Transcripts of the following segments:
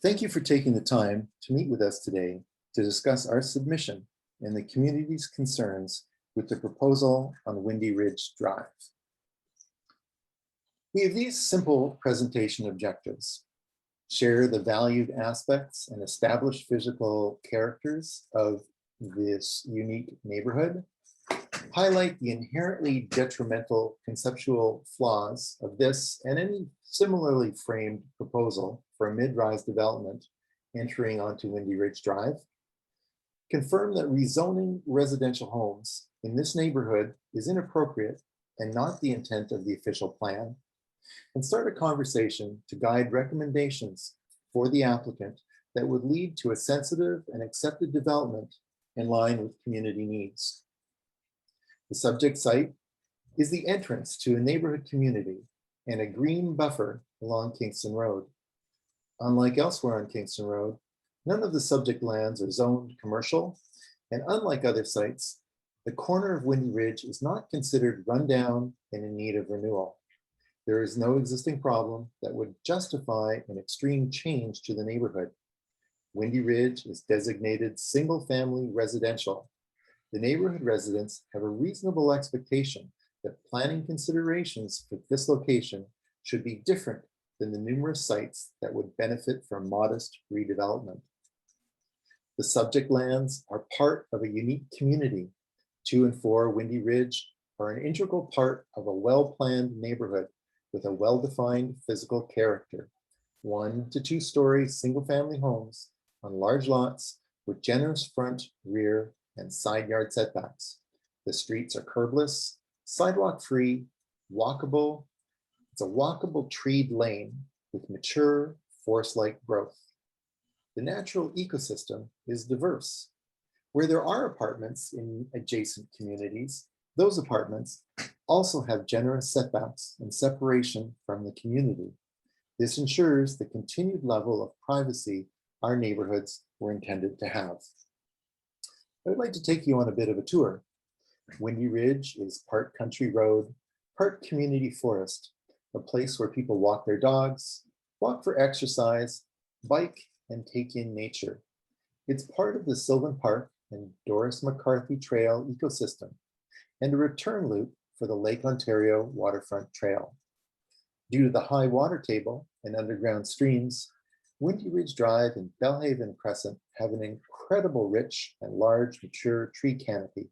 Thank you for taking the time to meet with us today to discuss our submission and the community's concerns with the proposal on Windy Ridge Drive. We have these simple presentation objectives: share the valued aspects and established physical characters of this unique neighborhood, highlight the inherently detrimental conceptual flaws of this and any similarly framed proposal for a mid-rise development entering onto Windy Ridge Drive, confirm that rezoning residential homes in this neighborhood is inappropriate and not the intent of the official plan, and start a conversation to guide recommendations for the applicant that would lead to a sensitive and accepted development in line with community needs. The subject site is the entrance to a neighborhood community and a green buffer along Kingston Road. Unlike elsewhere on Kingston Road, none of the subject lands are zoned commercial, and unlike other sites, the corner of Windy Ridge is not considered rundown and in need of renewal. There is no existing problem that would justify an extreme change to the neighborhood. Windy Ridge is designated single-family residential. The neighborhood residents have a reasonable expectation that planning considerations for this location should be different than the numerous sites that would benefit from modest redevelopment. The subject lands are part of a unique community. 2 and 4 Windy Ridge are an integral part of a well-planned neighborhood with a well-defined physical character. 1 to 2 story single-family homes on large lots with generous front, rear, and side yard setbacks. The streets are curbless, sidewalk-free, walkable. It's a walkable treed lane with mature, forest-like growth. The natural ecosystem is diverse. Where there are apartments in adjacent communities, those apartments also have generous setbacks and separation from the community. This ensures the continued level of privacy our neighborhoods were intended to have. I would like to take you on a bit of a tour. Windy Ridge is part country road, part community forest, a place where people walk their dogs, walk for exercise, bike, and take in nature. It's part of the Sylvan Park and Doris McCarthy Trail ecosystem, and a return loop for the Lake Ontario Waterfront Trail. Due to the high water table and underground streams, Windy Ridge Drive and Belhaven Crescent have an incredible rich and large mature tree canopy.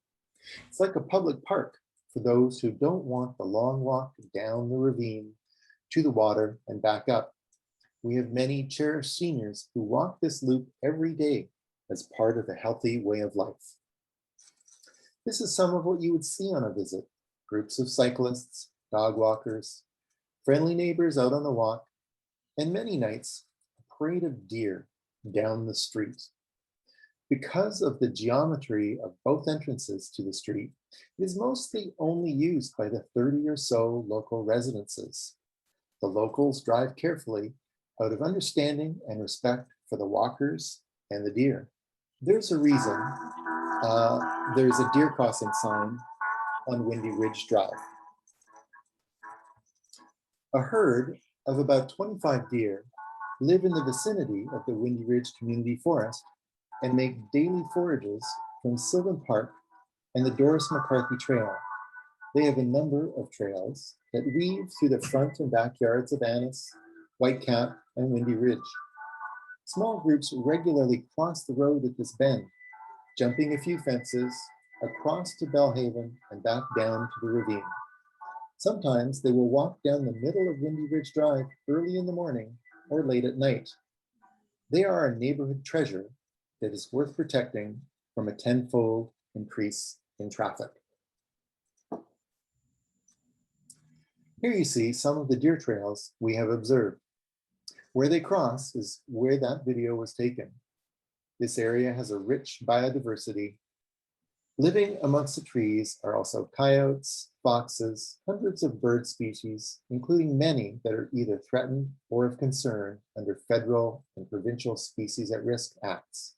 It's like a public park for those who don't want the long walk down the ravine to the water and back up. We have many cherished seniors who walk this loop every day as part of a healthy way of life. This is some of what you would see on a visit: groups of cyclists, dog walkers, friendly neighbors out on the walk, and many nights, a parade of deer down the street. Because of the geometry of both entrances to the street, it is mostly only used by the 30 or so local residences. The locals drive carefully out of understanding and respect for the walkers and the deer. There's a reason there's a deer crossing sign on Windy Ridge Drive. A herd of about 25 deer live in the vicinity of the Windy Ridge Community Forest and make daily forages from Sylvan Park and the Doris McCarthy Trail. They have a number of trails that weave through the front and backyards of Annis, Whitecap, and Windy Ridge. Small groups regularly cross the road at this bend, jumping a few fences, across to Belhaven and back down to the ravine. Sometimes they will walk down the middle of Windy Ridge Drive early in the morning or late at night. They are a neighborhood treasure that is worth protecting from a tenfold increase in traffic. Here you see some of the deer trails we have observed. Where they cross is where that video was taken. This area has a rich biodiversity. Living amongst the trees are also coyotes, foxes, hundreds of bird species, including many that are either threatened or of concern under federal and provincial Species at Risk Acts.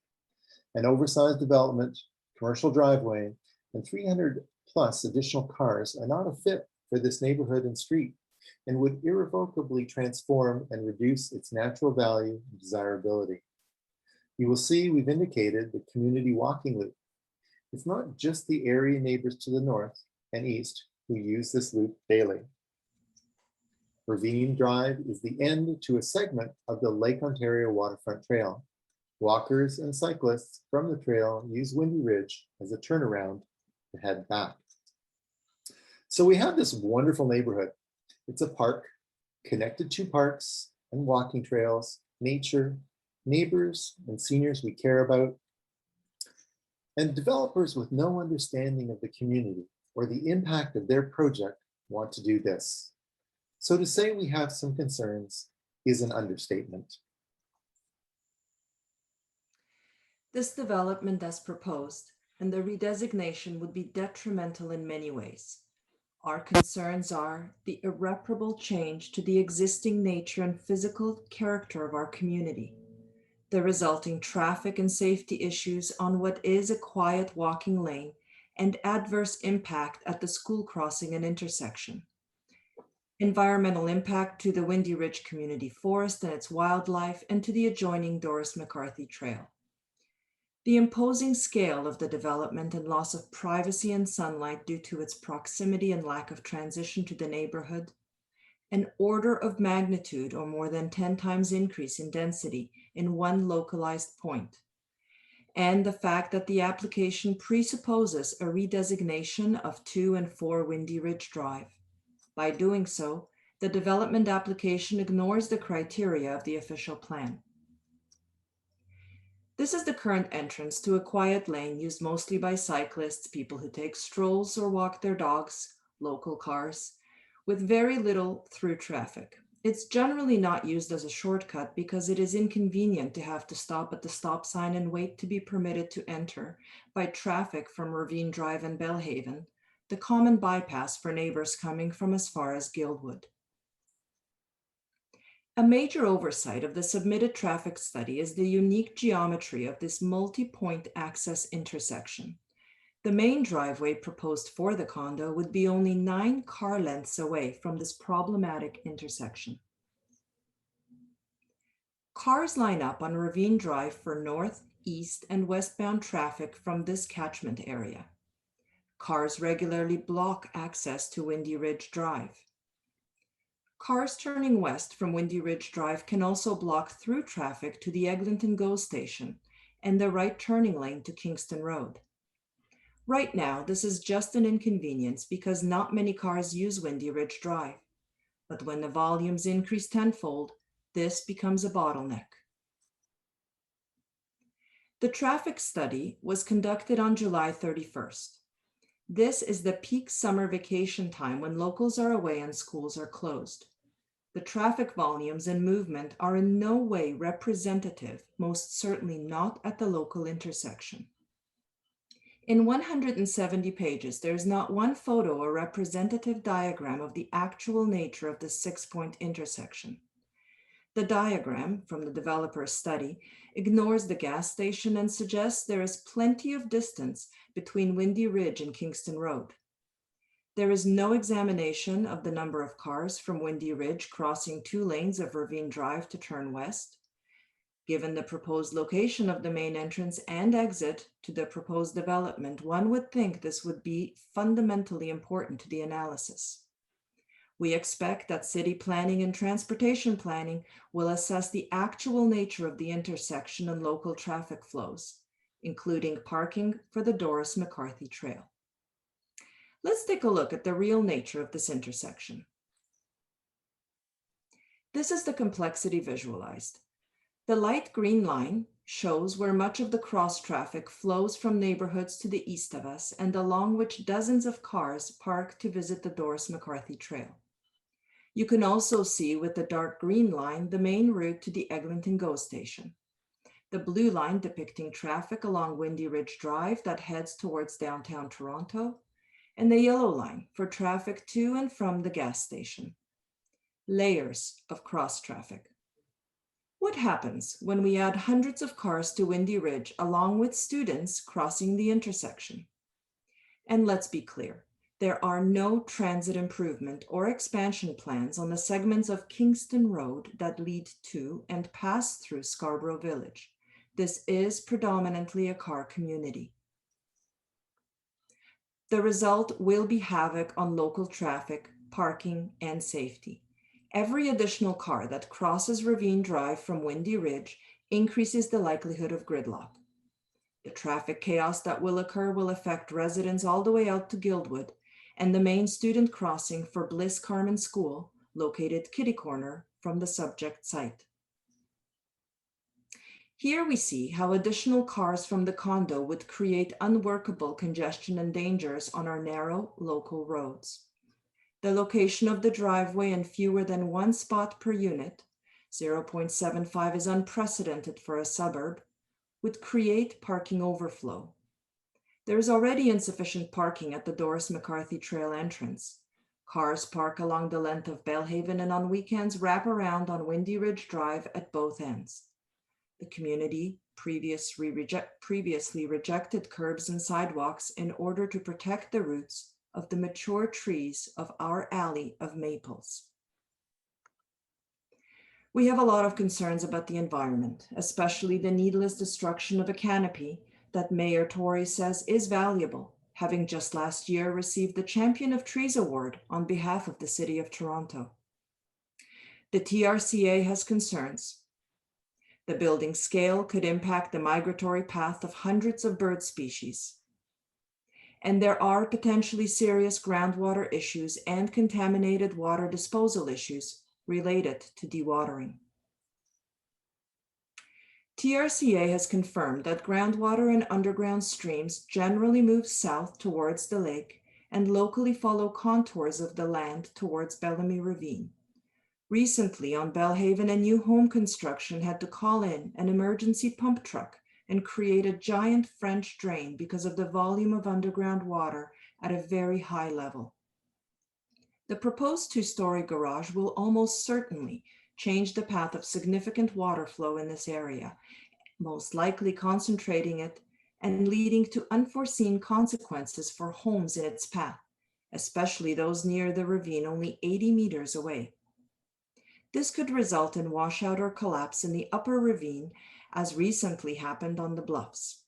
An oversized development, commercial driveway, and 300 plus additional cars are not a fit for this neighborhood and street, and would irrevocably transform and reduce its natural value and desirability. You will see we've indicated the community walking loop. It's not just the area neighbors to the north and east who use this loop daily. Ravine Drive is the end to a segment of the Lake Ontario Waterfront Trail. Walkers and cyclists from the trail use Windy Ridge as a turnaround to head back. So we have this wonderful neighborhood. It's a park connected to parks and walking trails, nature, neighbors and seniors we care about, and developers with no understanding of the community or the impact of their project want to do this. So to say we have some concerns is an understatement. This development as proposed and the redesignation would be detrimental in many ways. Our concerns are the irreparable change to the existing nature and physical character of our community, the resulting traffic and safety issues on what is a quiet walking lane, and adverse impact at the school crossing and intersection. Environmental impact to the Windy Ridge Community Forest and its wildlife, and to the adjoining Doris McCarthy Trail. The imposing scale of the development and loss of privacy and sunlight due to its proximity and lack of transition to the neighborhood, an order of magnitude or more than 10 times increase in density in one localized point, and the fact that the application presupposes a redesignation of 2 and 4 Windy Ridge Drive. By doing so, the development application ignores the criteria of the official plan. This is the current entrance to a quiet lane used mostly by cyclists, people who take strolls or walk their dogs, local cars, with very little through traffic. It's generally not used as a shortcut because it is inconvenient to have to stop at the stop sign and wait to be permitted to enter by traffic from Ravine Drive and Bellhaven, the common bypass for neighbors coming from as far as Guildwood. A major oversight of the submitted traffic study is the unique geometry of this multi-point access intersection. The main driveway proposed for the condo would be only 9 car lengths away from this problematic intersection. Cars line up on Ravine Drive for north, east, and westbound traffic from this catchment area. Cars regularly block access to Windy Ridge Drive. Cars turning west from Windy Ridge Drive can also block through traffic to the Eglinton GO station and the right turning lane to Kingston Road. Right now, this is just an inconvenience because not many cars use Windy Ridge Drive. But when the volumes increase tenfold, this becomes a bottleneck. The traffic study was conducted on July 31st. This is the peak summer vacation time when locals are away and schools are closed. The traffic volumes and movement are in no way representative, most certainly not at the local intersection. In 170 pages, there is not one photo or representative diagram of the actual nature of the 6-point intersection. The diagram from the developer's study ignores the gas station and suggests there is plenty of distance between Windy Ridge and Kingston Road. There is no examination of the number of cars from Windy Ridge crossing 2 lanes of Ravine Drive to turn west. Given the proposed location of the main entrance and exit to the proposed development, one would think this would be fundamentally important to the analysis. We expect that city planning and transportation planning will assess the actual nature of the intersection and local traffic flows, including parking for the Doris McCarthy Trail. Let's take a look at the real nature of this intersection. This is the complexity visualized. The light green line shows where much of the cross traffic flows from neighborhoods to the east of us and along which dozens of cars park to visit the Doris McCarthy Trail. You can also see with the dark green line the main route to the Eglinton GO station, the blue line depicting traffic along Windy Ridge Drive that heads towards downtown Toronto, and the yellow line for traffic to and from the gas station. Layers of cross traffic. What happens when we add hundreds of cars to Windy Ridge along with students crossing the intersection? And let's be clear, There are no transit improvement or expansion plans on the segments of Kingston Road that lead to and pass through Scarborough Village. This is predominantly a car community. The result will be havoc on local traffic, parking, and safety. Every additional car that crosses Ravine Drive from Windy Ridge increases the likelihood of gridlock. The traffic chaos that will occur will affect residents all the way out to Guildwood and the main student crossing for Bliss Carman School, located kitty corner from the subject site. Here we see how additional cars from the condo would create unworkable congestion and dangers on our narrow local roads. The location of the driveway and fewer than one spot per unit, 0.75 is unprecedented for a suburb, would create parking overflow. There is already insufficient parking at the Doris McCarthy Trail entrance. Cars park along the length of Belhaven and on weekends wrap around on Windy Ridge Drive at both ends. The community previously rejected curbs and sidewalks in order to protect the roots of the mature trees of our alley of maples. We have a lot of concerns about the environment, especially the needless destruction of a canopy that Mayor Tory says is valuable, having just last year received the Champion of Trees Award on behalf of the City of Toronto. The TRCA has concerns. The building scale could impact the migratory path of hundreds of bird species. And there are potentially serious groundwater issues and contaminated water disposal issues related to dewatering. TRCA has confirmed that groundwater and underground streams generally move south towards the lake and locally follow contours of the land towards Bellamy Ravine. Recently on Belhaven, a new home construction had to call in an emergency pump truck and create a giant French drain because of the volume of underground water at a very high level. The proposed two-story garage will almost certainly change the path of significant water flow in this area, most likely concentrating it and leading to unforeseen consequences for homes in its path, especially those near the ravine only 80 meters away. This could result in washout or collapse in the upper ravine, as recently happened on the bluffs.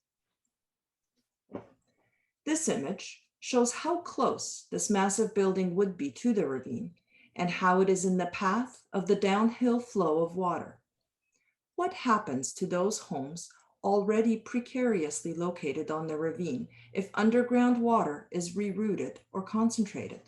This image shows how close this massive building would be to the ravine and how it is in the path of the downhill flow of water. What happens to those homes already precariously located on the ravine if underground water is rerouted or concentrated?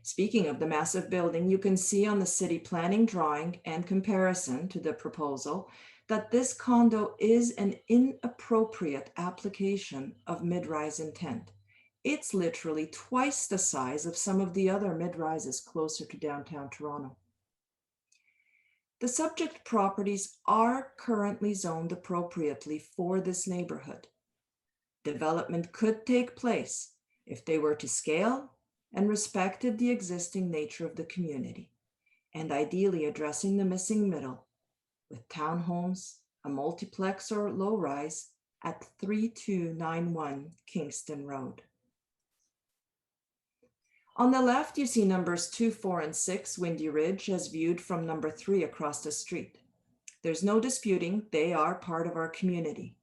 Speaking of the massive building, you can see on the city planning drawing and comparison to the proposal that this condo is an inappropriate application of mid-rise intent. It's literally twice the size of some of the other mid-rises closer to downtown Toronto. The subject properties are currently zoned appropriately for this neighborhood. Development could take place if they were to scale and respected the existing nature of the community, and ideally addressing the missing middle with townhomes, a multiplex or low-rise at 3291 Kingston Road. On the left, you see numbers 2, 4, and 6 Windy Ridge as viewed from number 3 across the street. There's no disputing they are part of our community.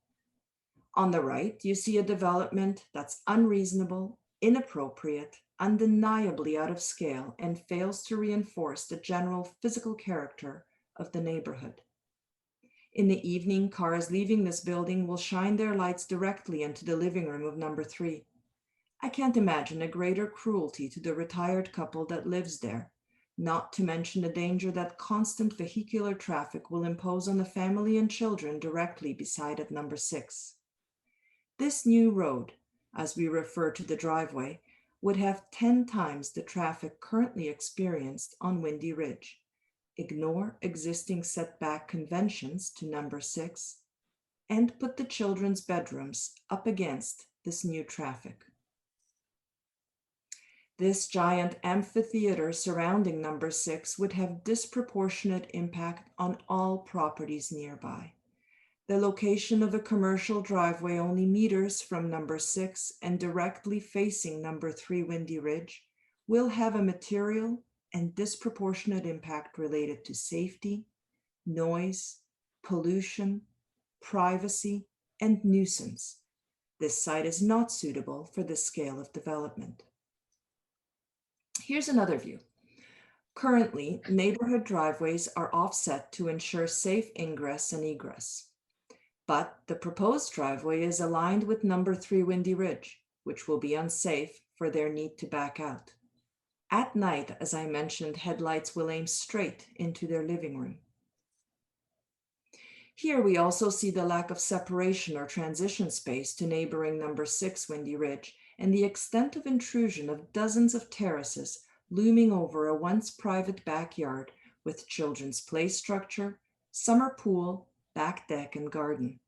On the right, you see a development that's unreasonable, inappropriate, undeniably out of scale, and fails to reinforce the general physical character of the neighborhood. In the evening, cars leaving this building will shine their lights directly into the living room of number 3. I can't imagine a greater cruelty to the retired couple that lives there, not to mention the danger that constant vehicular traffic will impose on the family and children directly beside at number 6. This new road, as we refer to the driveway, would have 10 times the traffic currently experienced on Windy Ridge. Ignore existing setback conventions to number 6 and put the children's bedrooms up against this new traffic. This giant amphitheater surrounding number 6 would have disproportionate impact on all properties nearby. the location of a commercial driveway only meters from number 6 and directly facing number 3 Windy Ridge will have a material and disproportionate impact related to safety, noise, pollution, privacy, and nuisance. This site is not suitable for this scale of development. Here's another view. Currently, neighborhood driveways are offset to ensure safe ingress and egress. But the proposed driveway is aligned with number 3 Windy Ridge, which will be unsafe for their need to back out. At night, as I mentioned, headlights will aim straight into their living room. Here we also see the lack of separation or transition space to neighboring number 6 Windy Ridge and the extent of intrusion of dozens of terraces looming over a once private backyard with children's play structure, summer pool, back deck, and garden.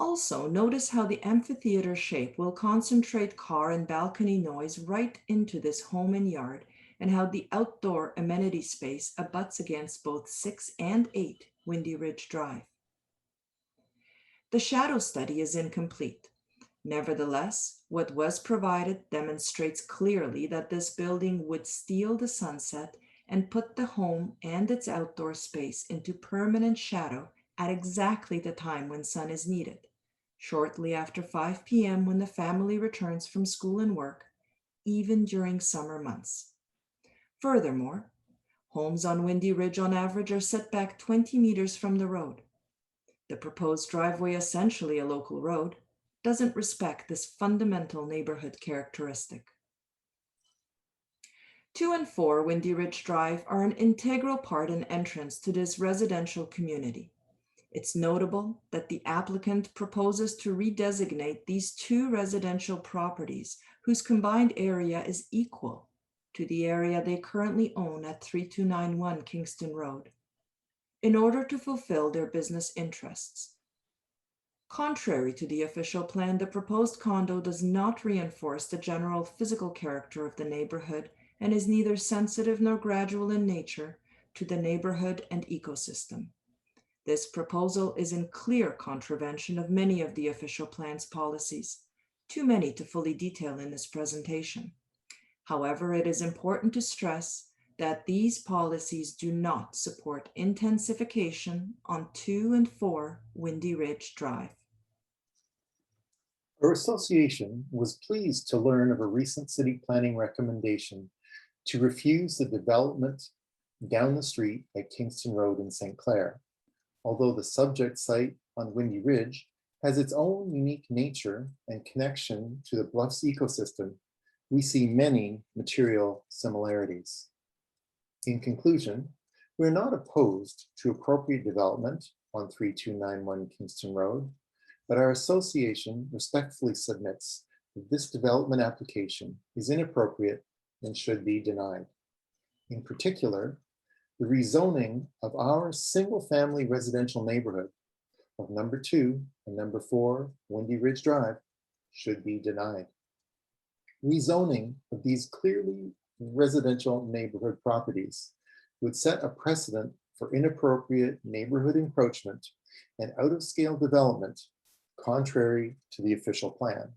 Also, notice how the amphitheater shape will concentrate car and balcony noise right into this home and yard, and how the outdoor amenity space abuts against both 6 and 8 Windy Ridge Drive. The shadow study is incomplete. Nevertheless, what was provided demonstrates clearly that this building would steal the sunset and put the home and its outdoor space into permanent shadow at exactly the time when sun is needed, shortly after 5 p.m. when the family returns from school and work, even during summer months. Furthermore, homes on Windy Ridge on average are set back 20 meters from the road. The proposed driveway, essentially a local road, doesn't respect this fundamental neighborhood characteristic. 2 and 4 Windy Ridge Drive are an integral part and entrance to this residential community. It's notable that the applicant proposes to redesignate these 2 residential properties whose combined area is equal to the area they currently own at 3291 Kingston Road, in order to fulfill their business interests. Contrary to the official plan, the proposed condo does not reinforce the general physical character of the neighborhood and is neither sensitive nor gradual in nature to the neighborhood and ecosystem. This proposal is in clear contravention of many of the official plan's policies, too many to fully detail in this presentation. However, it is important to stress that these policies do not support intensification on 2 and 4 Windy Ridge Drive. Our association was pleased to learn of a recent city planning recommendation to refuse the development down the street at Kingston Road in St. Clair. Although the subject site on Windy Ridge has its own unique nature and connection to the Bluffs ecosystem, we see many material similarities. In conclusion, we're not opposed to appropriate development on 3291 Kingston Road, but our association respectfully submits that this development application is inappropriate and should be denied. In particular, the rezoning of our single-family residential neighborhood of number 2 and number 4 Windy Ridge Drive should be denied. Rezoning of these clearly residential neighborhood properties would set a precedent for inappropriate neighborhood encroachment and out-of-scale development contrary to the official plan.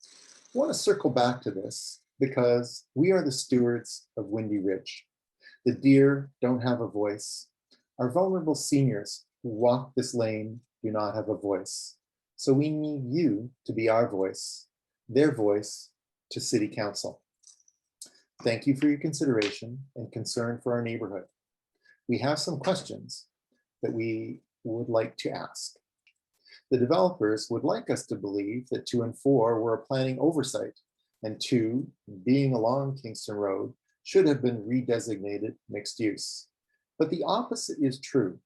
I want to circle back to this because we are the stewards of Windy Ridge. The deer don't have a voice. Our vulnerable seniors who walk this lane do not have a voice. So we need you to be our voice, their voice to City Council. Thank you for your consideration and concern for our neighborhood. We have some questions that we would like to ask. The developers would like us to believe that 2 and 4 were a planning oversight, and 2, being along Kingston Road, should have been redesignated mixed use. But the opposite is true.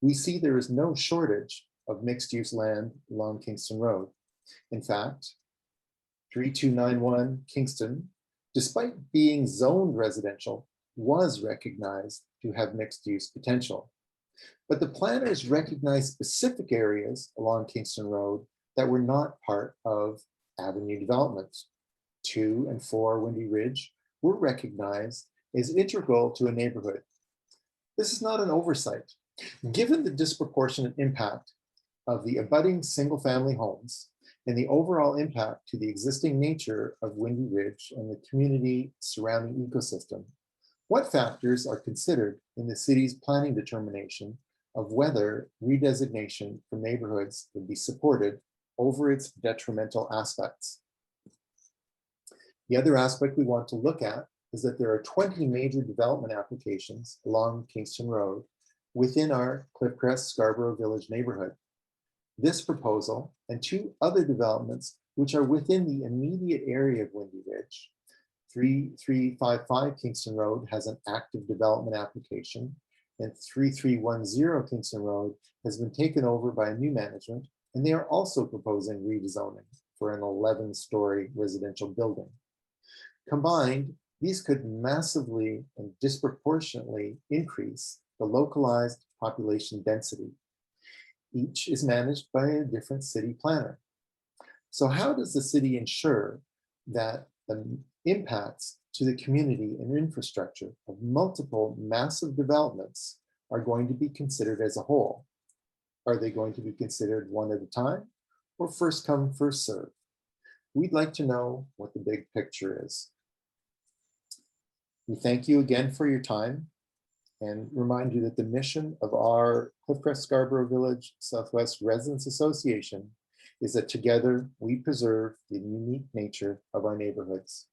We see there is no shortage of mixed use land along Kingston Road. In fact, 3291 Kingston, despite being zoned residential, was recognized to have mixed use potential. But the planners recognized specific areas along Kingston Road that were not part of avenue development. 2 and 4 Windy Ridge were recognized as integral to a neighborhood. This is not an oversight. Given the disproportionate impact of the abutting single-family homes and the overall impact to the existing nature of Windy Ridge and the community surrounding ecosystem, what factors are considered in the city's planning determination of whether redesignation for neighborhoods would be supported over its detrimental aspects? The other aspect we want to look at is that there are 20 major development applications along Kingston Road within our Cliffcrest Scarborough Village neighborhood. This proposal and two other developments which are within the immediate area of Windy Ridge, 3355 Kingston Road has an active development application, and 3310 Kingston Road has been taken over by a new management, and they are also proposing rezoning for an 11-story residential building. Combined, these could massively and disproportionately increase the localized population density. Each is managed by a different city planner. So how does the city ensure that the impacts to the community and infrastructure of multiple massive developments are going to be considered as a whole? Are they going to be considered one at a time or first come, first serve? We'd like to know what the big picture is. We thank you again for your time and remind you that the mission of our Cliffcrest Scarborough Village Southwest Residents Association is that together we preserve the unique nature of our neighborhoods.